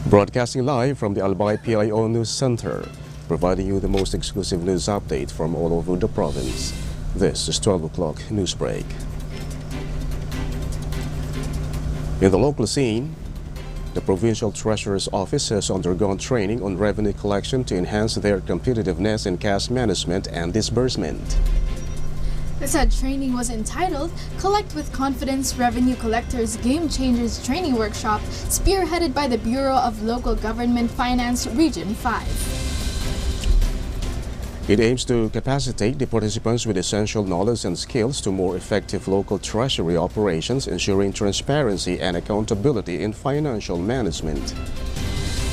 Broadcasting live from the Albay PIO News Center, providing you the most exclusive news update from all over the province. This is 12 o'clock Newsbreak. In the local scene, the Provincial Treasurer's Office has undergone training on revenue collection to enhance their competitiveness in cash management and disbursement. The said training was entitled Collect with Confidence Revenue Collectors Game Changers Training Workshop, spearheaded by the Bureau of Local Government Finance Region 5. It aims to capacitate the participants with essential knowledge and skills to more effective local treasury operations, ensuring transparency and accountability in financial management.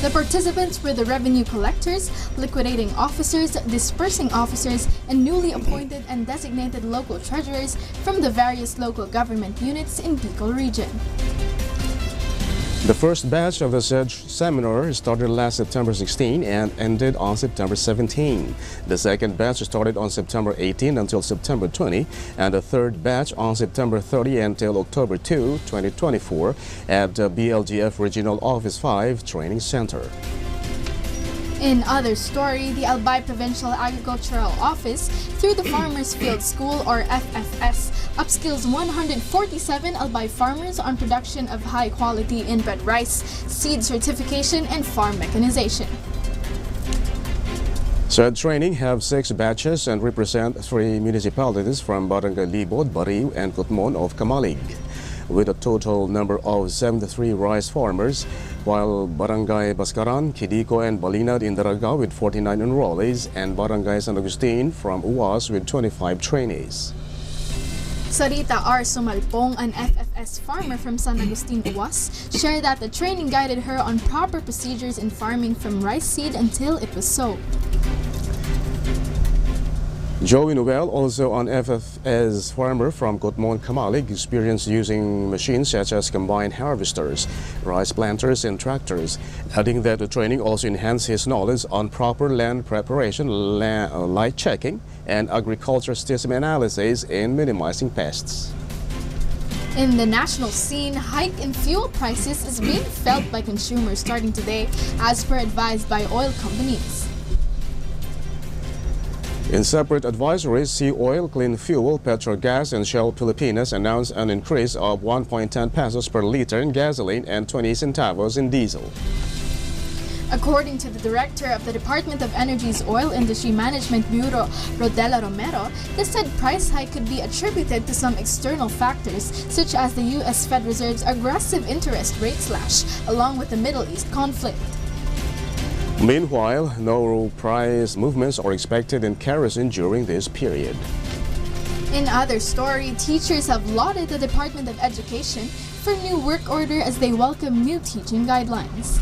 The participants were the revenue collectors, liquidating officers, dispersing officers, and newly appointed and designated local treasurers from the various local government units in Bicol Region. The first batch of the said seminar started last September 16 and ended on September 17. The second batch started on September 18 until September 20, and the third batch on September 30 until October 2, 2024 at the BLGF Regional Office 5 Training Center. In other story, the Albay Provincial Agricultural Office, through the Farmers Field School or FFS, upskills 147 Albay farmers on production of high-quality inbred rice, seed certification, and farm mechanization. Said training have 6 batches and represent 3 municipalities from Barangay Libod, Bariu, and Kutmon of Kamalig, with a total number of 73 rice farmers, while Barangay Bascaran, Kidiko, and Balinad in Daragao with 49 enrollees, and Barangay San Agustin from Uwas with 25 trainees. Sarita R. Sumalpong, an FFS farmer from San Agustin, Uwas, shared that the training guided her on proper procedures in farming from rice seed until it was sown. Joey Noel, also an FFS farmer from Kutmon, Kamalig, experienced using machines such as combine harvesters, rice planters, and tractors, adding that the training also enhanced his knowledge on proper land preparation, light checking, and agriculture system analysis in minimizing pests. In the national scene, hike in fuel prices is being felt by consumers starting today, as per advised by oil companies. In separate advisories, Sea Oil, Clean Fuel, Petrogas, and Shell Pilipinas announced an increase of 1.10 pesos per liter in gasoline and 20 centavos in diesel. According to the director of the Department of Energy's Oil Industry Management Bureau, Rodela Romero, the said price hike could be attributed to some external factors, such as the U.S. Fed Reserve's aggressive interest rate slash, along with the Middle East conflict. Meanwhile, no price movements are expected in kerosene during this period. In other story, teachers have lauded the Department of Education for new work order as they welcome new teaching guidelines.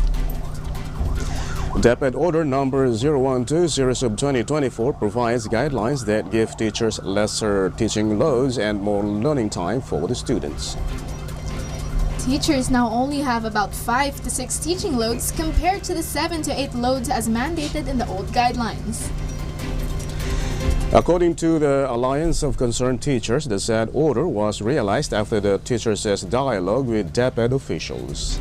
DepEd Order number 0120/2024 provides guidelines that give teachers lesser teaching loads and more learning time for the students. Teachers now only have about 5 to 6 teaching loads compared to the 7 to 8 loads as mandated in the old guidelines. According to the Alliance of Concerned Teachers, the said order was realized after the teachers' dialogue with DepEd officials.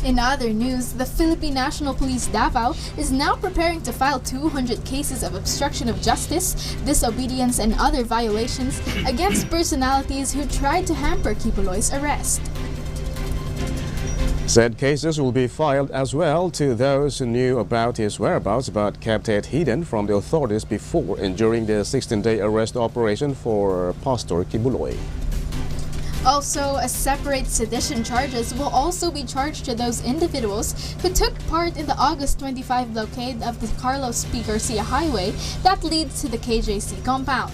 In other news, the Philippine National Police Davao is now preparing to file 200 cases of obstruction of justice, disobedience, and other violations against personalities who tried to hamper Kibuloy's arrest. Said cases will be filed as well to those who knew about his whereabouts but kept it hidden from the authorities before and during the 16-day arrest operation for Pastor Kibuloy. Also, a separate sedition charges will also be charged to those individuals who took part in the August 25 blockade of the Carlos P. Garcia Highway that leads to the KJC compound.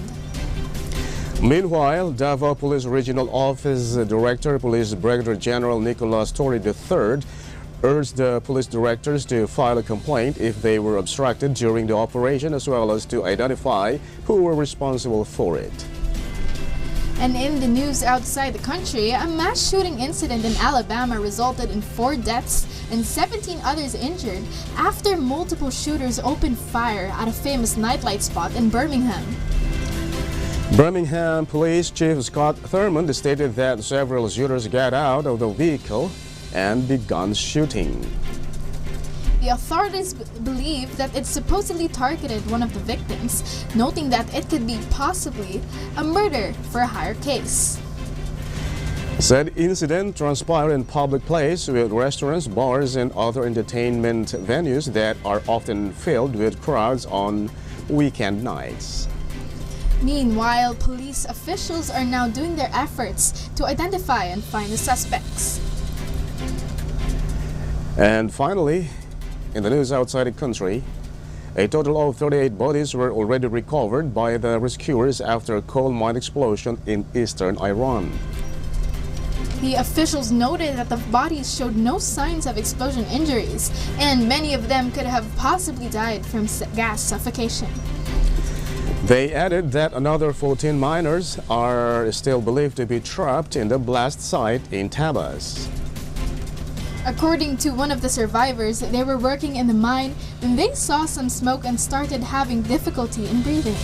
Meanwhile, Davao Police Regional Office Director, Police Brigadier General Nicolas Torre III, urged the police directors to file a complaint if they were obstructed during the operation, as well as to identify who were responsible for it. And in the news outside the country, a mass shooting incident in Alabama resulted in 4 deaths and 17 others injured after multiple shooters opened fire at a famous nightlight spot in Birmingham. Birmingham Police Chief Scott Thurmond stated that several shooters got out of the vehicle and begun shooting. The authorities believe that it supposedly targeted one of the victims, noting that it could be possibly a murder for a hire case. Said incident transpired in public place with restaurants, bars, and other entertainment venues that are often filled with crowds on weekend nights. Meanwhile, police officials are now doing their efforts to identify and find the suspects. And finally, in the news outside the country, a total of 38 bodies were already recovered by the rescuers after a coal mine explosion in eastern Iran. The officials noted that the bodies showed no signs of explosion injuries, and many of them could have possibly died from gas suffocation. They added that another 14 miners are still believed to be trapped in the blast site in Tabas. According to one of the survivors, they were working in the mine when they saw some smoke and started having difficulty in breathing.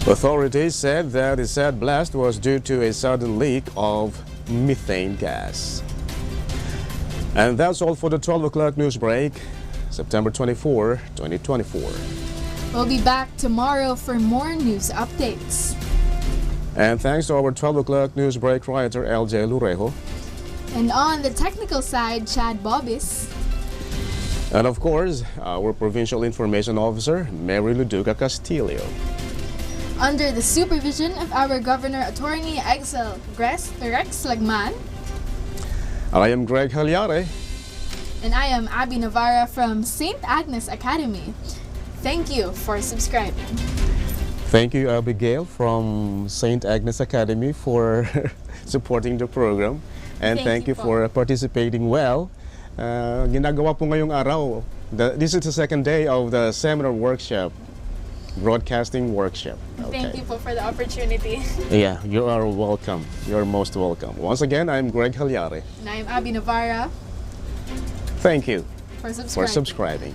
Authorities said that the said blast was due to a sudden leak of methane gas. And that's all for the 12 o'clock news break, September 24, 2024. We'll be back tomorrow for more news updates. And thanks to our 12 o'clock news break writer LJ Lurejo. And on the technical side, Chad Bobis. And of course, our Provincial Information Officer, Mary Luduca Castillo. Under the supervision of our Governor Attorney Exel Rex Lagman. I am Greg Hallare. And I am Abby Navarra from St. Agnes Academy. Thank you for subscribing. Thank you, Abigail from St. Agnes Academy for supporting the program. And thank you for participating well. Ginagawa po ngayong araw. This is the second day of the seminar workshop. Broadcasting workshop. Okay. Thank you for the opportunity. Yeah, you are welcome. You're most welcome. Once again, I'm Greg Hallare. And I'm Abby Navarra. Thank you for subscribing.